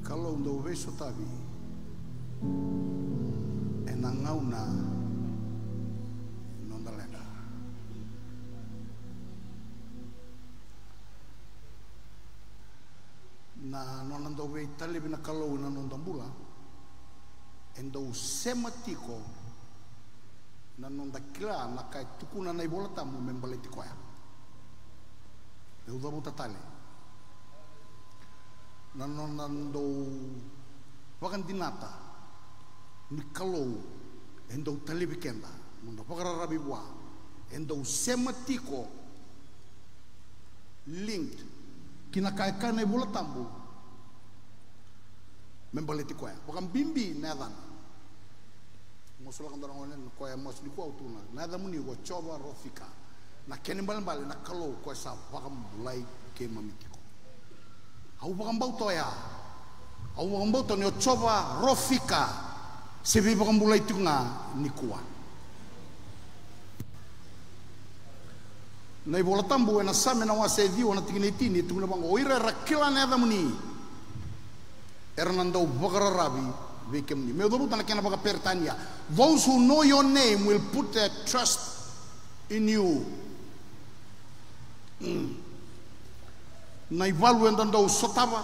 Kalau ndo veso tabi enangauna nondalena na nonando ve tali bina kalau na nondambula endo sematiko na nondakila na kai tukuna na ibola tamu membaleti koya deuda buta tali na nonando wakan dinata ni kalau endo tali bikenda nondo pakara rabi bua endo sematiko linked kina kai kana ibola tamu membaleti koya wakan bimbi nadan mosola kandara ngonen koya mos ni ko autuna nada muni go choba rofika na kenembal bal na kalau ko sa wakan mulai ke mamitiko au wakan bauto ya au wakan bauto ni choba rofika sebi wakan mulai tunga ni kuwa na ibola tambu na same na wase di wana tinitini tungna bango oira rakila nada muni Hernando Bagararabi Vikemni. Me do buta na kena baga pertania. Those who know your name will put their trust in you. Na ivalu endando sotava.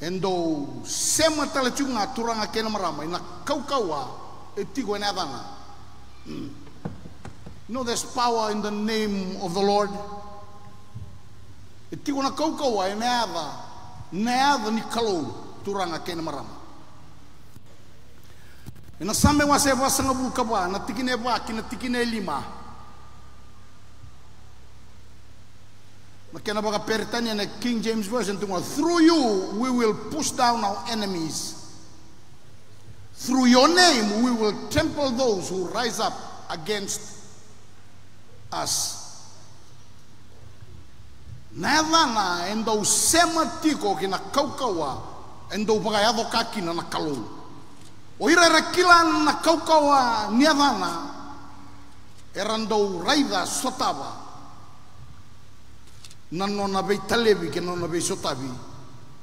Endo sema tala chunga turanga kena marama ina kaukawa etigo enadana. You know there's power in the name of the Lord. Etigo na kaukawa enada. Nada ni kalau turanga kena marama. Ina sambe wase wasa ngabu kaba na tikine ba kina tikine lima. Na kena baga peritania na King James version tunga through you we will push down our enemies. Through your name we will trample those who rise up against us. Nada endo sematiko kina kaukawa endo bagayado kakina na kalau oira rakila na kaukawa niadana erando raida sotava nanona be talebi ke nona be sotavi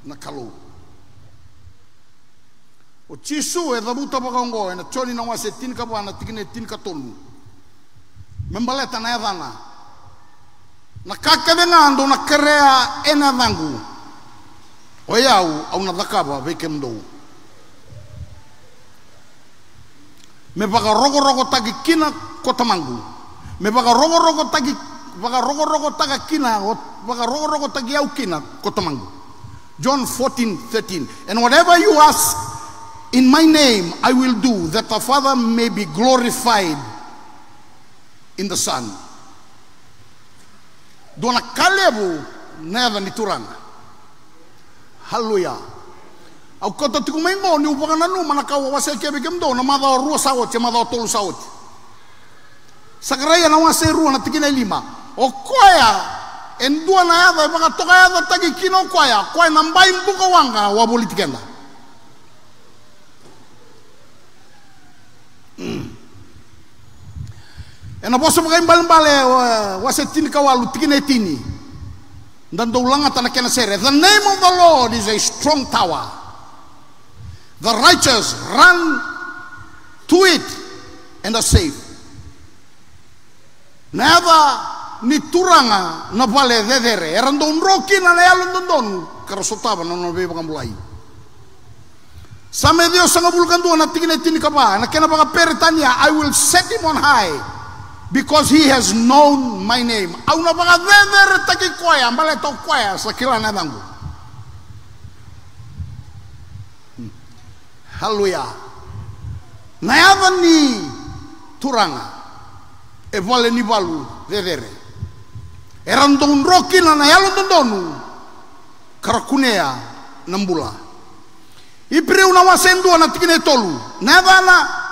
na kalau o chisu e dabuta bagongo na choni na wase tin ka bana tikine tin ka tonu membaleta na adana na kakadengando na karea ena vangu oyau au na dakaba vekemdo me baga rogo tagi kina kotamangu me baga rogo tagi kina baga rogo tagi au kina kotamangu. John 14:13 and whatever you ask in my name I will do that the Father may be glorified in the Son. Dona kalebu neva ni turanga. Hallelujah. Au kota tiku maingo ni upaka nanu manakawa wase kebe kemdo na madha rua sawot ya madha tolu sawot. Sakaraya na wase rua na tikina lima. O koya endua na yadha baka toka yadha tagi kino koya na mbai mbuka wanga waboli tikenda. Ena boso mga imbal-imbale wase tini kawalu tikine tini dan ulanga tanah kena sere. The name of the Lord is a strong tower. The righteous run to it and are safe. Nada ni turanga na vale dedere erando unroki na yalon dondon karasotaba na no beba kamulai. Same Dios ang abulkan doon na tikine tini kaba na kena baga peritania I will set him on high. Because he has known my name. Au na baga vedere taki kwaya, mbale to kwaya sa kila na dangu. Hallelujah. Na yavan ni turanga. E vale ni valu vedere. Erando un roki na yalon dondonu. Karakunea nambula. Ibre una wasendu na tikine tolu. Nevana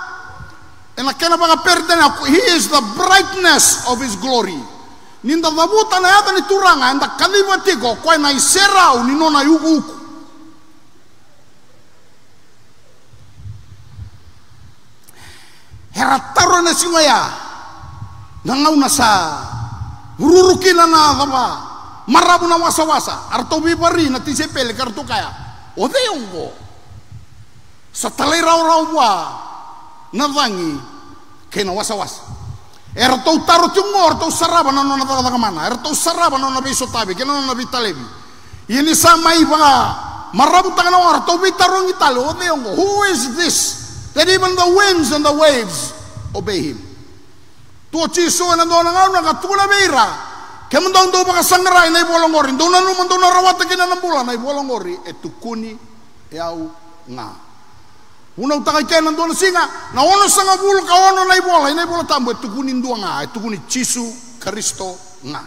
ena kena baga perdena he is the brightness of his glory. Ninda dabuta na yada ni turanga enda kalivatigo kwa na iserau ni nona yugu uku. Herataro na singaya nangaw na sa ururukina na daba marabu na wasa-wasa arto bibari na tisepele kartu kaya odeyongo sa talay raw wa navangi kena wasa-wasa erto taro tungor to saraba na nona taga mana erto saraba na nabi sotabi kena nabi talebi ini sama iba marabu taga na arto bitarong italo odeyongo who is this that even the winds and the waves obey him tu chiso na dona ngau na katula beira kemandong do baka sangrai na ibolongori do na numando na rawata kina ng bulan na ibolongori etukuni yau nga una utaka kena do na singa na ono sanga bul ka ono na ibola tambo etukuni ndo nga etukuni chisu Kristo nga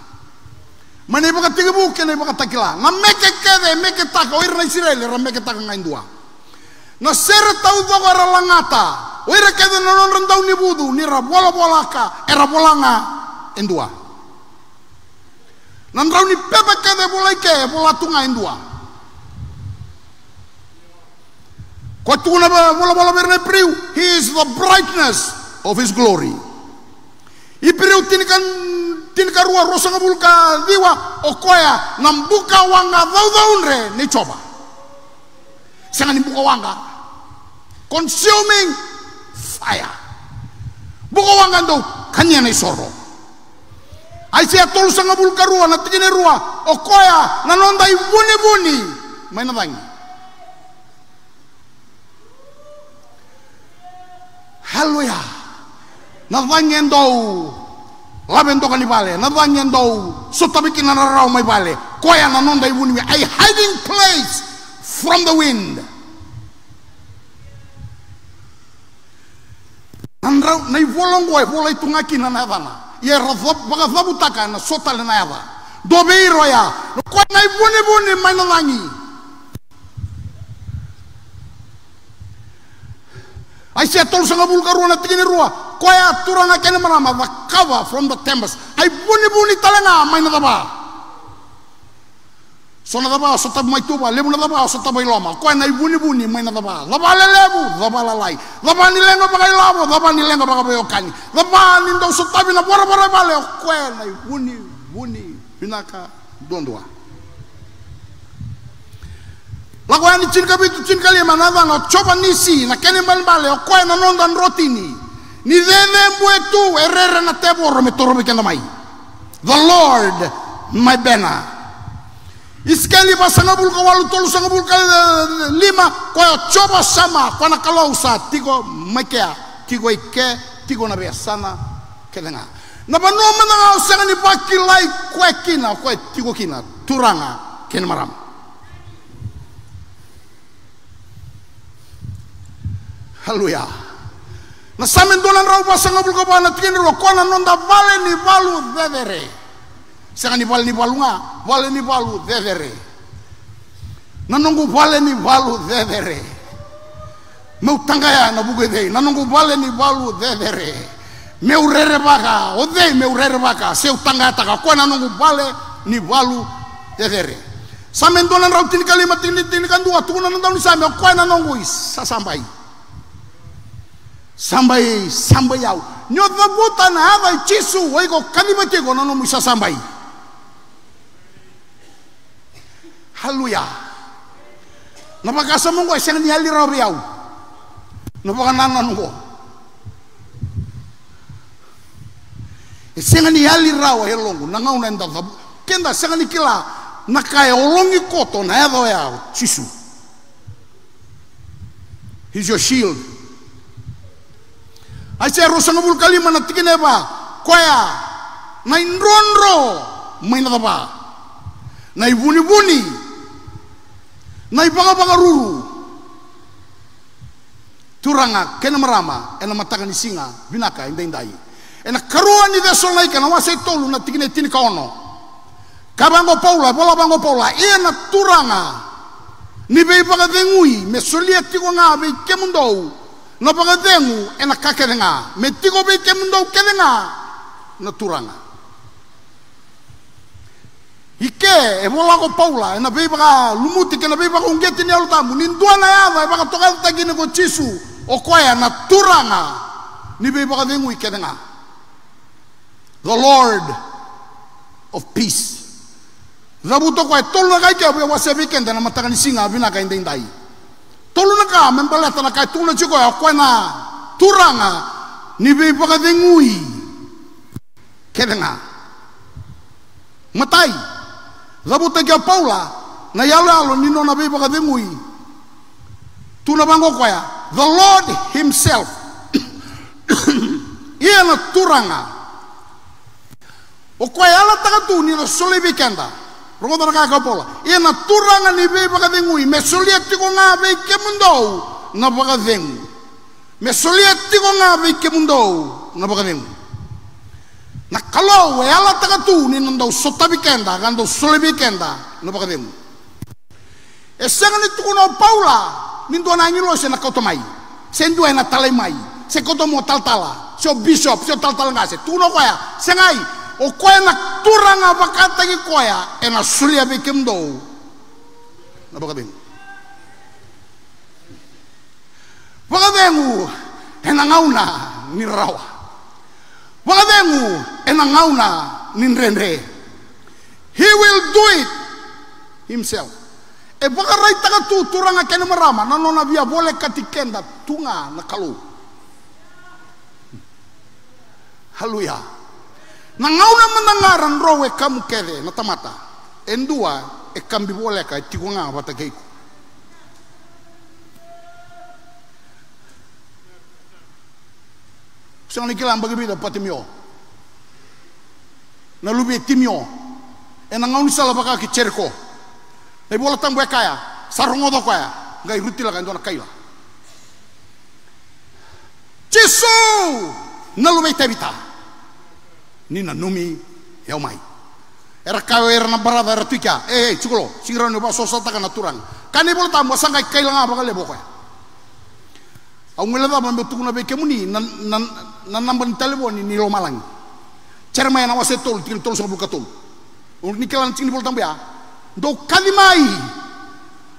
mane baka tigibu kena baka takila na meke taka oir na Israel ra meke taka nga indua na sera tau do ka langata oir kede na non rendau ni budu ni ra bola ka era bolanga indua nandrau ni pepe kede bola tunga indua ko tuna bola berne priu he is the brightness of his glory ipriu tinkan ruwa rosanga bulka diwa okoya nambuka wanga daunre ni coba sanga ni buka wanga consuming fire buka wanga ndo kanya ni soro Aisyah tol sanga bulka ruwa na tigine ruwa okoya na nonda ibuni may natangi haleluya natangi ndo labendo kanibale natangi ndo sotabiki na raraw may bale koya na nonda ibuni a hiding place from the wind nandraw na ivolong bola itungaki na nadana ya razab baga zabutaka na sota le naeva dobeiro ya ko nay buni manangi ai se tol sanga bulgaru na tigini ruwa ko ya turanga kene marama the cover from the tempest ai buni talanga manadaba sona daba sota mai tuba lebu na daba sota bai loma ko nay buni manadaba laba lebu laba lalai laba ni lengo bagai labo laba ni lengo bagai okani laba ni ndo sota bina bora bale ko nay buni binaka dondwa lago ani chin kali manava no choba nisi na kene bale ko na nondan rotini ni dene mbuetu erere na teboro metorobe kenda mai the Lord my banner iskali basanga bulka walu tolu sanga bulka lima ko coba sama kana kalau sa tigo makea tigo ike tigo na biasana kelenga na banu mana sanga ni bakilai kwekina ko tigo kina turanga ken maram haleluya na samen donan raw basanga bulka bana tigin ro ko na nonda vale ni valu vedere sanga ni balunga vale ni balu devere nanongu vale ni balu devere meu tangaya na bugede nanongu vale ni balu devere meu rere baka ode meu rere baka seu tangaya taka ko nanongu vale ni balu devere samen donan raw tin kalimat tin kan dua tuna nandaw ni same ko nanongu sasambai sambai yau nyodha buta na hava chisu wego kanimate go nanongu sasambai haleluya napakasa monggo seng ni haliraw riyaw napakananan ko seng ni haliraw helongo nangaw na ndab kenda seng ni kila nakaya olongi koto na yado ya chisu he's your shield I say rosangabul kalima na tikineba koya na indronro may nataba na ibuni-buni na ibanga-bangaruru turanga kena marama ena matakan ni singa binaka inday ena karuan ni desol na ika na wasay tolu na tigine tini kaono kabango paula bola bango paula ena turanga ni be baga dengui me solia tigo nga be kemundo na baga dengu ena kakedenga me tigo be kemundo kedenga na turanga ike bola ko paula ena be baga lumuti kena be baga ungeti ni alutamu ni ndua na yava baga toka tagine ko chisu okoya na turanga ni be baga dengu kedenga the Lord of peace Rabuto koe tolu na kai kia wase weekend na matangani singa vina kai ndai. Tolu na ka membeleta na kai tulu chiko ya koe na turanga ni be baka dengui. Kedenga. Matai. Rabuto kia Paula na yalo ni no na be baka dengui. Tuna bango koe the Lord himself. Ia na turanga. O koe ala takatu ni na sole weekenda. Rongo na kaka Paula. Ia na turanga ni be baka dengui. Me solia tiko nga be ke mundo na baka dengu. Me solia tiko nga be ke mundo na baka dengu. Na kalau e ala takatu ni nando sota weekenda gando sole weekenda na baka dengu. E senga ni tiko na Paula. Nindo na ngilo se na koto mai. Sendo na talai mai. Se koto mo taltala. Se bishop se taltala ngase. Tuno koya. Sengai o koya na turanga bakata ki koya e na sulia be kemdo. Na bakadengu. Bakadengu e na ngauna ni rawa. Bakadengu e na ngauna ni rendre. He will do it himself. E baka rai taka tu turanga kene marama na nona via boleh katikenda tunga na kalu. Haleluya. Na ngauna mendengaran rowe kamu kere na tamata. Endua e kambi boleh ka tikunga bata keiku. Sanga nikilang bagi bida patimio. Na lubi timio. E na ngauni sala baka ki cerko. Nei bola tambo e kaya, sarongo do kaya, ngai rutila kan dona kaila. Jesu, nalu mei tebita. Nina numi yau mai. Era kaya era na barada era tuika. Cukulo, singra no ba sosata kana turang. Kani bola tambo sangai kaila nga baka lebo kaya. Au ngela da mambe tukuna be kemuni nan namban telefon ni lo malang. Cerma na wase tol til tol so buka tol. Ni kelan sing bola tambo ya. Do kalimai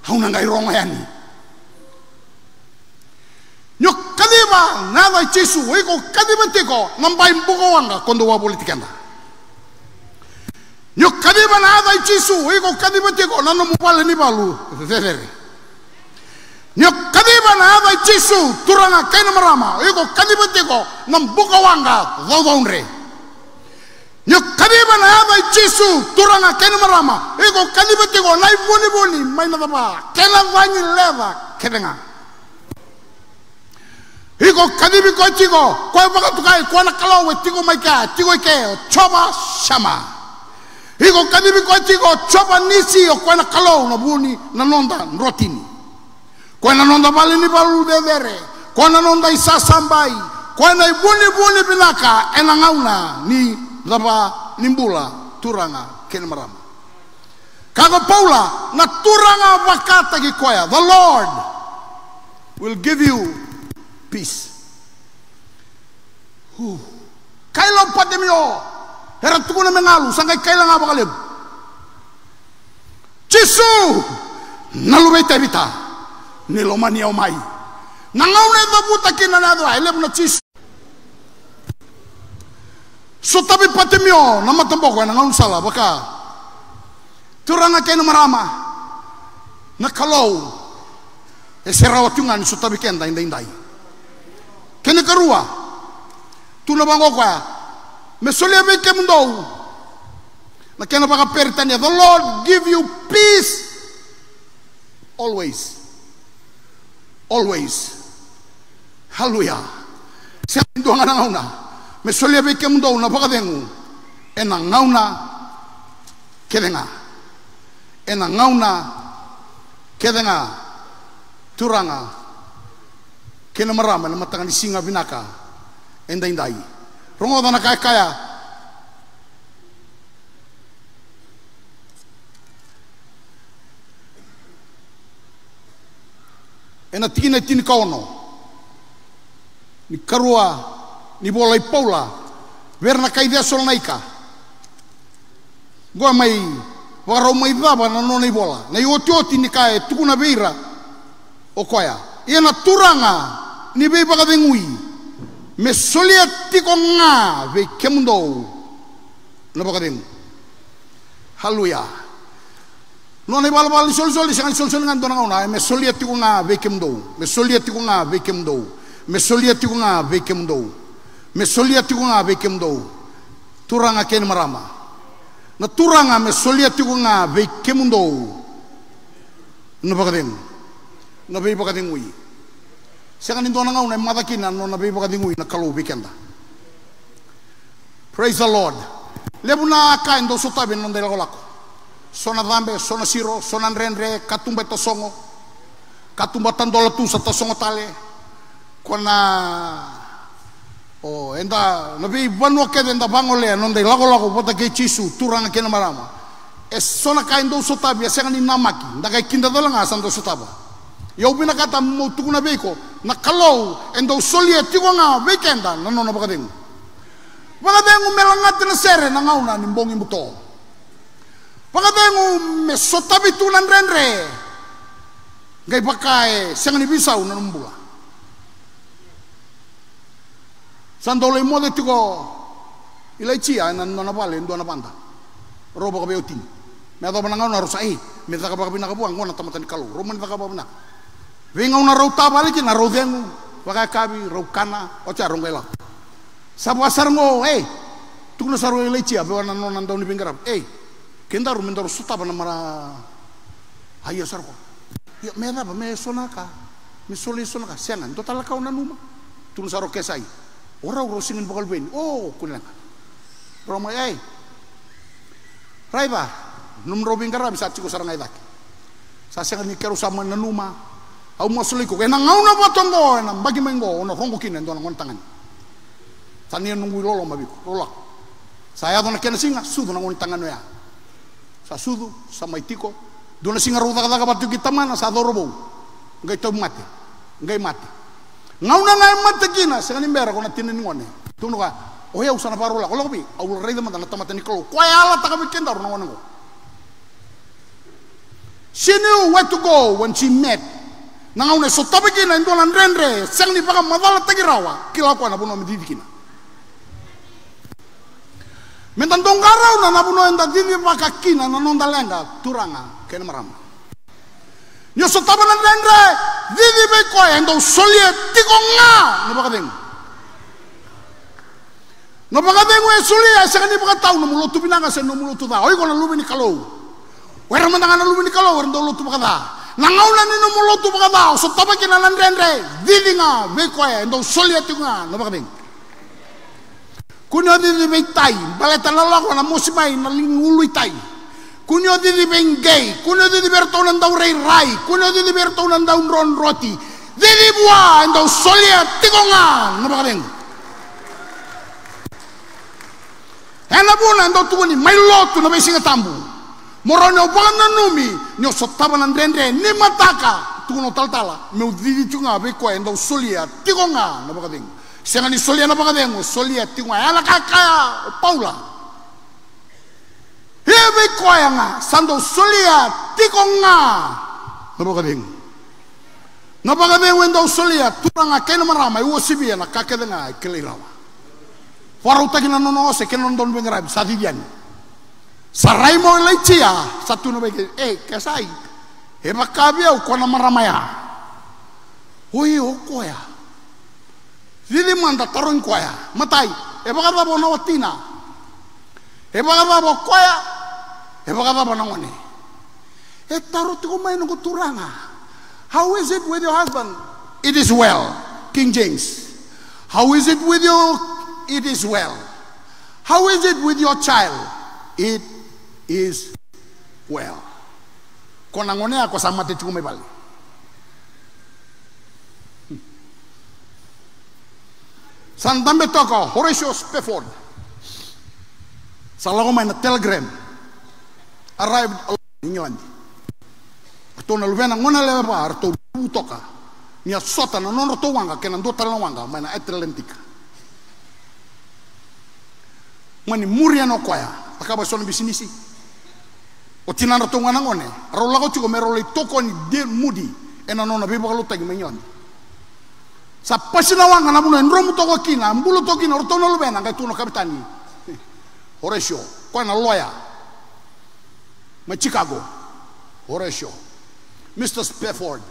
hauna ngai ronga yani nyok kalima nada Jesu iko kalima teko nambai mbugo wanga kondo wa politikanda nyok kalima nada Jesu iko kalima teko nano mubale ni balu zezere nyok kalima nada Jesu turanga kaina marama iko kalima teko nambugo wanga dodonre nyok kadiba na haba Jesu turanga kena marama ego kadiba tego nai boni mai na ba kena vanyi leva kedenga ego kadibi ko tigo ko baka tukai ko na kalawe tigo mai ka tigo ke choba shama ego kadibi ko tigo choba nisi o ko na kalaw na buni na nonda rotini ko na nonda bali ni balu devere ko na nonda isa sambai ko na buni binaka ena ngauna ni laba nimbula turanga kena marama. Kaga Paula na turanga bakata ki koya. The Lord will give you peace. Kaila patemio era tukuna mengalu sangai kaila nga bakaleb. Jesu nalume tebita nilomani au mai. Nangaune dabuta kinanadwa eleb na Jesu. So tapi patemio nama tembok na ngaun sala baka turanga kena marama na kalau e serawatungan so tapi kenda indai kena karua tuna bango kwa mesolia be kemundo na kena baka pertania. The Lord give you peace always haleluya sia ndonga na ngauna mesolia be kemundo na baka dengu ena ngauna kedenga ena ngauna kedenga turanga kena marama na matangan singa binaka endai rongo dana kaya ena tini kauno ni karua ni bola i Paula verna kaidea sol naika goa mai warau mai daba na nona i bola na i oti ni kae tukuna beira o koya ia na turanga ni bei baka dengui me solia tiko nga ve kemundo na baka dengu haleluya non e bal sol sangan sol ngan dona ngona me soliati ko nga vekem do me soliati ko nga vekem do me soliati ko nga vekem do me soliati ko nga vekem do turanga ken marama na turanga me soliati ko nga vekem do no bakadeng no be bakadeng wi sangan dona ngona madakina no na be bakadeng wi na kalu vikenda. Praise the Lord. Lebuna ka ndo sotabe non dela lako. Sona dambe, sona siro, sona renre, katumba tosongo, katumba tandola tu sa tosongo tale, kona oh enda nabi banwa ke enda bangole non de lago bota ke chisu turanga ke marama. Es sona ka ndo sotabe senga ni namaki, ndaga kinda dola nga sando sotaba. Yo bina kata mo tukuna beko, na kalau endo solie tigo nga weekenda, no bakadeng. Bakadeng melangat na sere na ngauna ni mbongi muto. Pagkatengo me sotabi tunan renre gay pakai senga ni bisaw na numbula sandole mo de tigo ilay chia na napale ndo na panda robo ka beotin me ato banangaw na rosa me taka pa kabina kabuang ngona tamatan kalu roman taka pa bina vingaw na raw tabali na raw dengu pakai kabi raw kana o cha rongela sabwa sarngo tukuna sarwo ilay chia be wana non ndaw ni pingarap kendaru mendaru sutaba na mara haya sarko ya mera ba me sonaka me soli sonaka sengan total ka una numa tun saro kesai ora singin bakal ben kunan roma raiba num robin garab sa chiko sarang aidak sa sengan ni keru sama na numa au mo soli ko na ngauna batongo na bagi mengo ono hongo kinen don ngon tangan tanian nunggu lolo mabiko rolak saya don ken singa sudu ngon tangan ya sudu sama itiko dona singa ruda kada batu kita mana sa dorobo ngai to mati ngauna ngai mati kina sengani mbera kona tinin ngone tunu ka oya usana parola ko lobi au reida mata tamata ni ko ala taka mikenda ro ngone ko she knew where to go when she met ngauna so tobe kina ndona ndrendre sengni baka madala tagirawa kila ko na buno mididikina mentandong garau na nabuno enda dini makakina na nonda lenga turanga kena marama nyo sotaba na rendre dini be ko endo solie tikonga no bakadeng we solie sakani bakatau no mulotu binanga sen no mulotu da oi kona lumini kalau wera mandanga na lumini kalau wera ndo lutu bakada na ngaula ni no mulotu bakada sotaba kina na rendre dini nga be ko endo solie tikonga no bakadeng kunyo di tai baleta na lako na musimay na lingului tai kunyo di bengay kunyo di berto ng daw ray kunyo di berto ng daw ron roti di buwa ang daw solya tigongan na ba kadeng ena buna ang daw tuguni may loto na may singatambu moro na ubangan na numi nyo sotaba ng rendre ni mataka tuguno taltala may udidi tunga beko ang daw solya tigongan na ba kadeng senga ni solia na pakadeng solia tingwa ala kaka paula hebe koya nga sando solia tikonga na pakadeng wendo solia turanga kena marama iwo sibia na kakedenga kelirawa farau takina nono se kenon don bengrab sadidian sarai mo leicia satu no bege kasai heba kabia ko na maramaya oi koya Dili manda taron koya matai ebagada bo nawatina ebagada bo koya ebagada bo nangone tarot ko may no turanga how is it with your husband it is well King James how is it with you it is well how is it with your child it is well konangone ako samate tukume bali Sandambe toko Horatio Spafford salago may na telegram arrived in England ato na luvena ngona leva pa ato toka nia sota na nono to wanga kena ndo tala wanga may na Atlantic mani muria no kwaya akaba sono bisinisi o tinana to ngana ngone ro lago chuko mero le toko ni de mudi ena nona be bakalo tagi menyon sa pasina wanga na buno ndromu to kina mbulu to kina orto no lubena ngai tuno kapitani Horatio ko na lawyer ma Chicago Horatio, Mr. Spafford,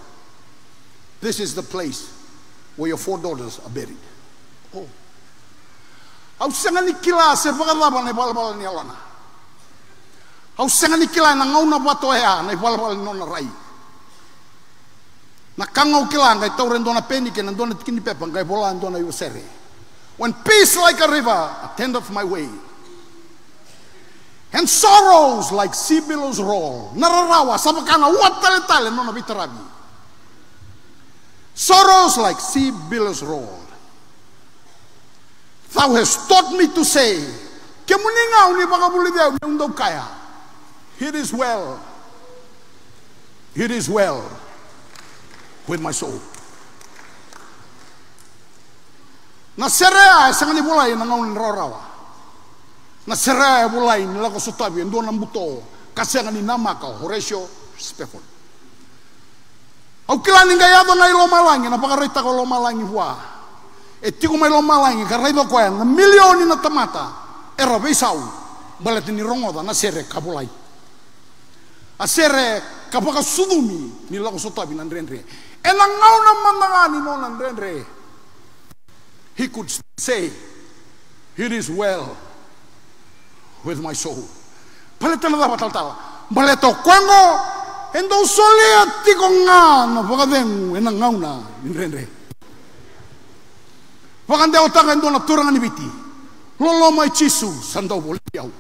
this is the place where your 4 daughters are buried. Oh. Au sanga ni kila se pagalaba na balbal ni alana. Au sanga ni kila na ngauna bato ya na balbal no na rai. Na kangau kila ngai tauren dona peni ke na dona tikini pepa ngai bola dona yusere. When peace like a river attendeth my way, and sorrows like sea billows roll. Nararawa sabakana watale tale no na bitarabi. Sorrows like sea billows roll. Thou hast taught me to say, kemuninga uni bagabuli dia undau kaya. It is well. It is well with my soul. Na serea sangani bulai na ngaun rorawa. Na serea bulai ni lago sotabi ndo na mbuto kasangani namaka Horatio Spafford. Au kilani ngayado na ilo malangi na pakarita ko lo malangi hua. E tiko mai lo malangi ka raido ko na milioni na tamata era beisau balet ni rongoda na sere kabulai. A sere kapaka sudumi ni lago sotabi na ndrendre. E na ngau na mandangani no na ndrendre. He could say, it is well with my soul. Paletana da bataltala. Baleto kwango endo solia tiko nga na pagaveng enang ngauna ndrendre. Wakande otanga endo na turanga ni biti. Lolo mai chisu sandau boliau.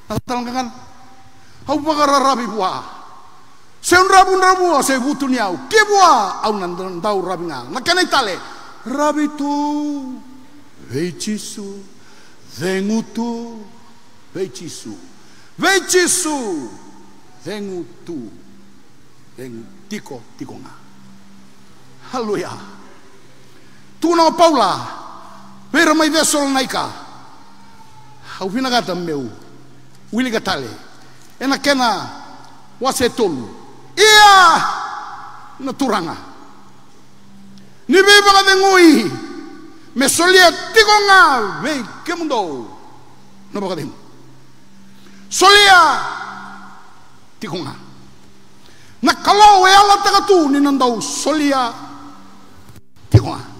Natalang kan. Au pagararabi bua. Se un rabu se butuniau. Ke bua au nandau rabinga. Nakanai tale. Rabitu veichisu vengutu veichisu veichisu vengutu vengutiko tikonga. Haleluya. Tuna Paula vera mai vesol naika au vinagata meu wili gatale ena kena wasetolu ia na turanga ni beba ka ngui me solia tikonga ve kemundo no ba kadem solia tikonga na kalau e ala takatu ni nandau solia tikonga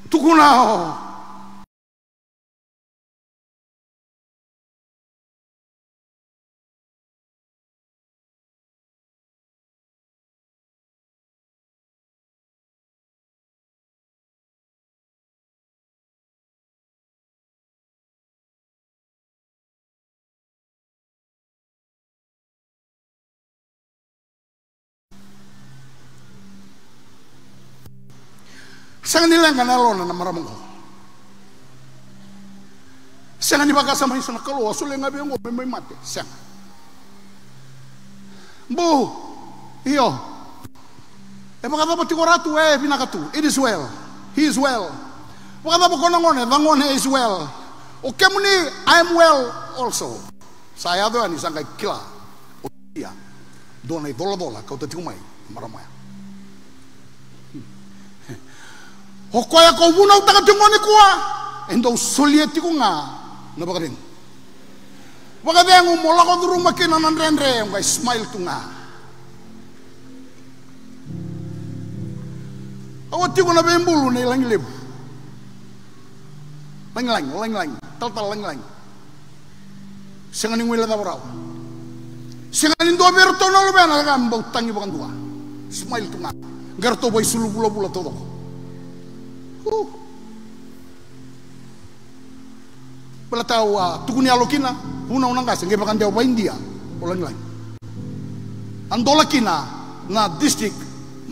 tukuna sangan nilang kanalona na maramong ko. Sangan ibaga sa mga isang nakalo, asuling nga biyong ko, may mati. Sangan. Bu, iyo. E baka dapat tikoratu pinakatu. It is well. He is well. Baka dapat ko nangone, vangone is well. O kemuni, I am well also. Saya doon, isang kay kila. O iya. Doon ay dola-dola, kau tatikumay. Maramaya. Hokoya ko bunaw taga tingoni kuwa endo solieti ko nga na bakaring wakadeng mola ko durung makina nan rendre ngai smile tunga awati ko na bembulu na ilang lib lang tal lang senganing wila tabraw senganing do berto no lo bena gambau tangi bakan tua smile tunga garto boy sulu bula todo. Pala tahu tukuni alokina una ngas ngai bakan dia India ulang lain andola kina na district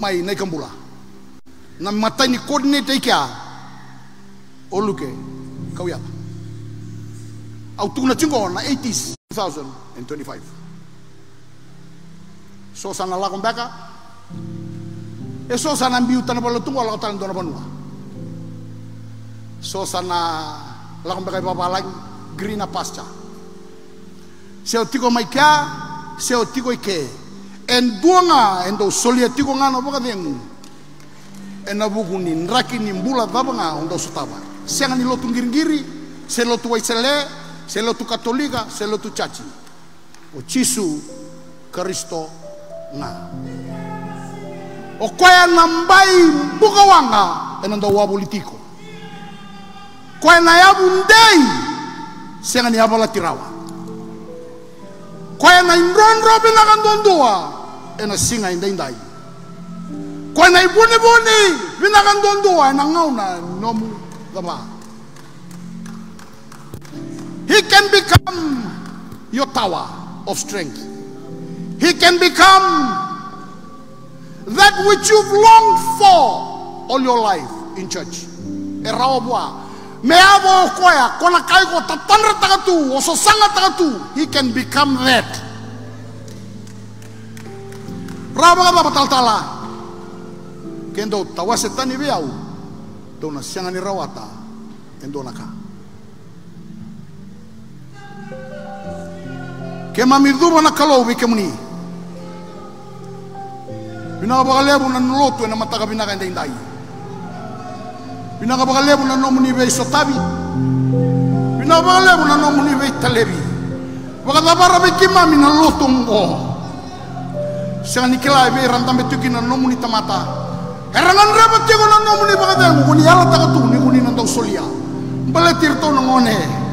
mai nai kambula na mata ni coordinate kia oluke kauya au tukuna chingo na 80s 2025 so sana la kombaka eso sana mbiu tanah balotung wala tan dona banua so sana lakon bakay babalang green na pasture seo tiko mai ka seo tiko ike en duanga endo solia tiko ngano baka deng en abuguni nraki ni mbula babanga ondo sutaba senga ni lotu ngiri se lotu waisele se lotu katolika se lotu chachi o Cisu Kristo nga. O kaya nambai bukawanga enanda wa politiko. Kaya na yabundei senga ni abala tirawa. Kaya na inronro binakandondua ena singa indai. Kaya na ibuni-buni binakandondua ena ngauna nomu gaba. He can become your tower of strength. He can become that which you've longed for all your life in church. Meabo koya kona kai ko tatanra tagatu o sosanga tagatu. He can become that. Raba ba batal-tala. Kendo tawasetani biau. Dona siangani rawata endonaka. Kema midhuba na kalau bikemuni. Pinakabakalebu na nuloto na mataka pinakandai. Pinakabakalebu na nomuni be sotabi. Pinakabakalebu na nomuni be talebi. Wakadabara be kimami na loto ngo. Siya nikila be rantam betuki na nomuni tamata. Erangan reba tigo na nomuni bakademu kuni yala takatu ni kuni nandang solia. Baletir to nangone.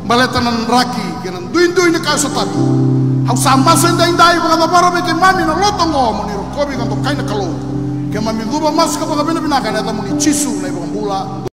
Baletanan raki kenan duin-duin ni kaso tabi. Hau sama sendai-dai bakadabara be kimami na loto ngo muni kobi kanto kaina kalau. Kaya mami guba mas kapag binabinakan at muni Cisu na ibang bula